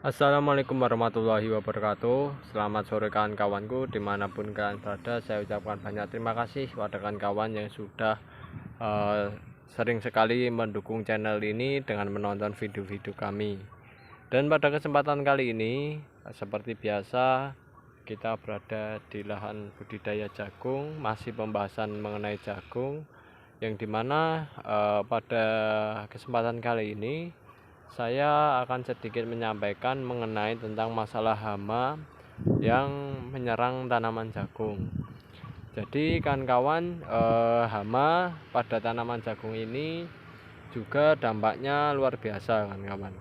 Assalamualaikum warahmatullahi wabarakatuh. Selamat sore kawan-kawanku dimanapun kalian berada. Saya ucapkan banyak terima kasih kepada kawan-kawan yang sudah sering sekali mendukung channel ini dengan menonton video-video kami. Dan pada kesempatan kali ini seperti biasa kita berada di lahan budidaya jagung, masih pembahasan mengenai jagung, yang dimana pada kesempatan kali ini saya akan sedikit menyampaikan mengenai tentang masalah hama yang menyerang tanaman jagung. Jadi kawan-kawan, hama pada tanaman jagung ini juga dampaknya luar biasa kawan-kawan,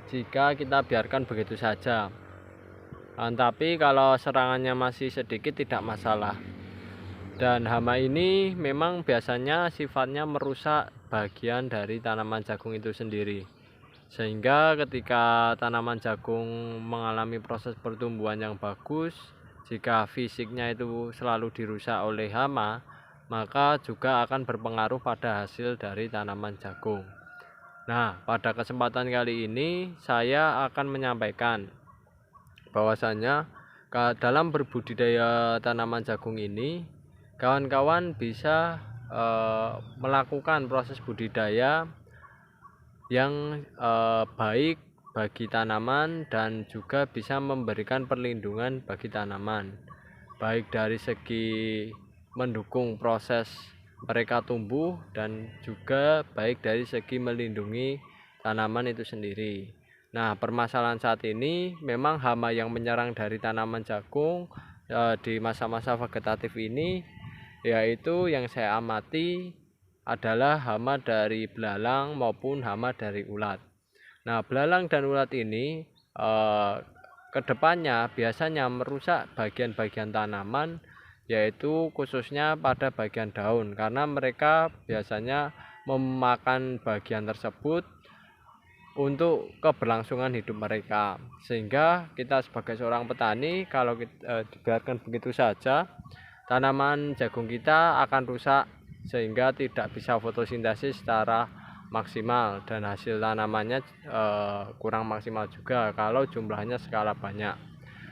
jika kita biarkan begitu saja. Tapi kalau serangannya masih sedikit tidak masalah. Dan hama ini memang biasanya sifatnya merusak bagian dari tanaman jagung itu sendiri, sehingga ketika tanaman jagung mengalami proses pertumbuhan yang bagus, jika fisiknya itu selalu dirusak oleh hama, maka juga akan berpengaruh pada hasil dari tanaman jagung. Nah, pada kesempatan kali ini saya akan menyampaikan bahwasanya dalam berbudidaya tanaman jagung ini kawan-kawan bisa melakukan proses budidaya yang baik bagi tanaman dan juga bisa memberikan perlindungan bagi tanaman, baik dari segi mendukung proses mereka tumbuh dan juga baik dari segi melindungi tanaman itu sendiri. Nah, permasalahan saat ini memang hama yang menyerang dari tanaman jagung di masa-masa vegetatif ini, yaitu yang saya amati adalah hama dari belalang maupun hama dari ulat. Nah, belalang dan ulat ini kedepannya biasanya merusak bagian-bagian tanaman, yaitu khususnya pada bagian daun, karena mereka biasanya memakan bagian tersebut untuk keberlangsungan hidup mereka, sehingga kita sebagai seorang petani kalau dibiarkan begitu saja, tanaman jagung kita akan rusak sehingga tidak bisa fotosintesis secara maksimal dan hasil tanamannya kurang maksimal juga kalau jumlahnya skala banyak.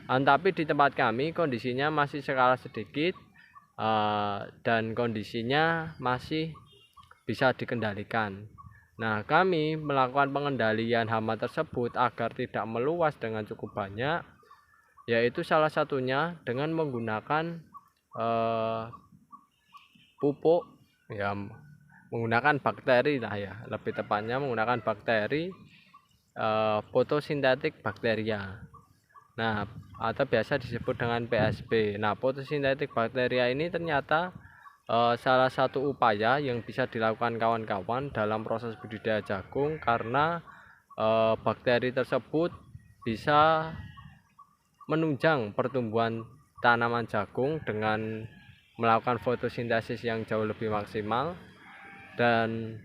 Tapi di tempat kami kondisinya masih skala sedikit dan kondisinya masih bisa dikendalikan. Nah, kami melakukan pengendalian hama tersebut agar tidak meluas dengan cukup banyak, yaitu salah satunya dengan menggunakan pupuk, ya menggunakan bakteri lah ya, lebih tepatnya menggunakan bakteri fotosintetik bakteria. Nah, atau biasa disebut dengan PSB. Nah, fotosintetik bakteria ini ternyata salah satu upaya yang bisa dilakukan kawan-kawan dalam proses budidaya jagung, karena bakteri tersebut bisa menunjang pertumbuhan tanaman jagung dengan melakukan fotosintesis yang jauh lebih maksimal, dan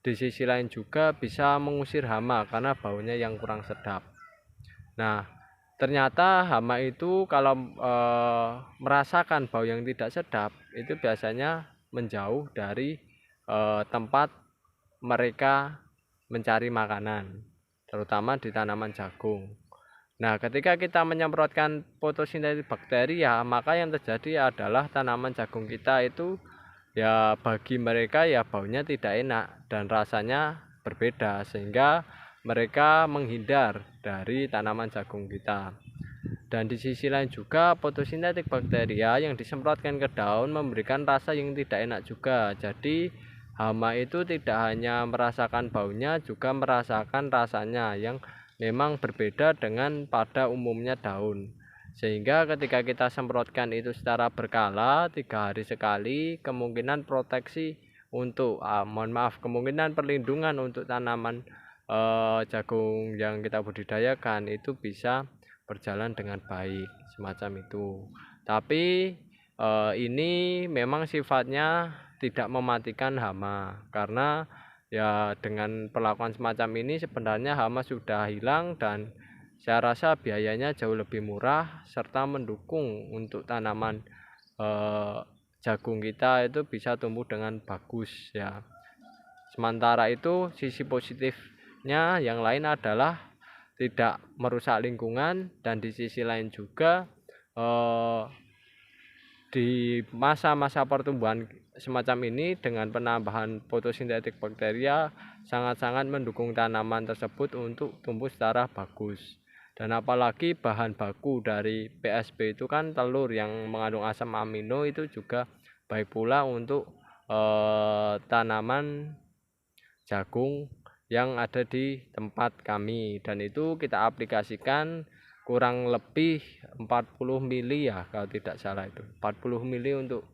di sisi lain juga bisa mengusir hama karena baunya yang kurang sedap. Nah, ternyata hama itu kalau merasakan bau yang tidak sedap itu biasanya menjauh dari tempat mereka mencari makanan, terutama di tanaman jagung. Nah, ketika kita menyemprotkan fotosintesis bakteria, maka yang terjadi adalah tanaman jagung kita itu ya bagi mereka ya baunya tidak enak dan rasanya berbeda, sehingga mereka menghindar dari tanaman jagung kita. Dan di sisi lain juga fotosintetik bakteria yang disemprotkan ke daun memberikan rasa yang tidak enak juga. Jadi hama itu tidak hanya merasakan baunya, juga merasakan rasanya yang memang berbeda dengan pada umumnya daun. Sehingga ketika kita semprotkan itu secara berkala 3 hari sekali, kemungkinan proteksi untuk kemungkinan perlindungan untuk tanaman jagung yang kita budidayakan itu bisa berjalan dengan baik, semacam itu. Tapi ini memang sifatnya tidak mematikan hama, karena ya dengan perlakuan semacam ini sebenarnya hama sudah hilang dan saya rasa biayanya jauh lebih murah serta mendukung untuk tanaman jagung kita itu bisa tumbuh dengan bagus ya. Sementara itu sisi positifnya yang lain adalah tidak merusak lingkungan, dan di sisi lain juga di masa-masa pertumbuhan semacam ini dengan penambahan fotosintetik bakteria sangat-sangat mendukung tanaman tersebut untuk tumbuh secara bagus. Dan apalagi bahan baku dari PSB itu kan telur yang mengandung asam amino, itu juga baik pula untuk tanaman jagung yang ada di tempat kami, dan itu kita aplikasikan kurang lebih 40 mili ya kalau tidak salah, itu 40 mili untuk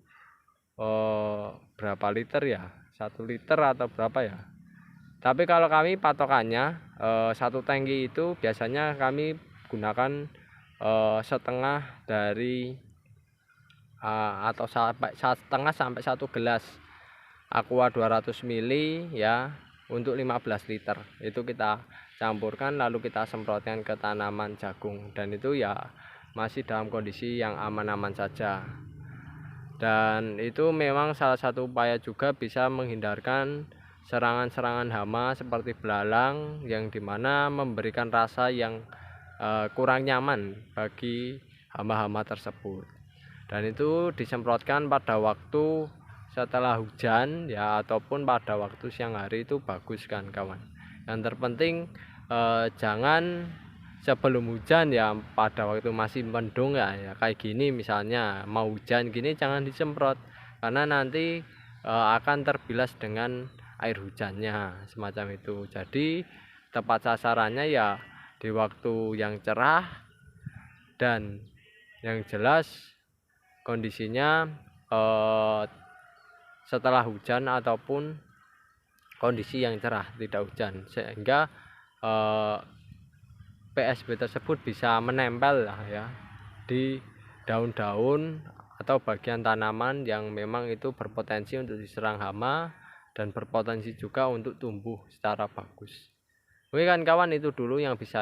berapa liter ya, 1 liter atau berapa ya. Tapi kalau kami patokannya satu tangki itu biasanya kami gunakan setengah dari atau setengah sampai 1 gelas aqua 200 mili ya, untuk 15 liter itu kita campurkan lalu kita semprotkan ke tanaman jagung, dan itu ya masih dalam kondisi yang aman-aman saja. Dan itu memang salah satu upaya juga bisa menghindarkan serangan-serangan hama seperti belalang, yang dimana memberikan rasa yang kurang nyaman bagi hama-hama tersebut. Dan itu disemprotkan pada waktu setelah hujan ya, ataupun pada waktu siang hari itu bagus kan kawan. Yang terpenting jangan sebelum hujan ya, pada waktu masih mendung ya kayak gini, misalnya mau hujan gini jangan disemprot, karena nanti akan terbilas dengan air hujannya semacam itu. Jadi tepat sasarannya ya di waktu yang cerah dan yang jelas kondisinya setelah hujan ataupun kondisi yang cerah tidak hujan, sehingga PSB tersebut bisa menempel lah ya di daun-daun atau bagian tanaman yang memang itu berpotensi untuk diserang hama dan berpotensi juga untuk tumbuh secara bagus. Oke kan kawan, itu dulu yang bisa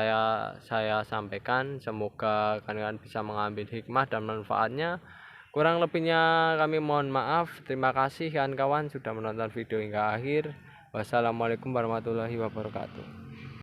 saya sampaikan. Semoga kalian bisa mengambil hikmah dan manfaatnya. Kurang lebihnya kami mohon maaf. Terima kasih kawan-kawan sudah menonton video hingga akhir. Wassalamualaikum warahmatullahi wabarakatuh.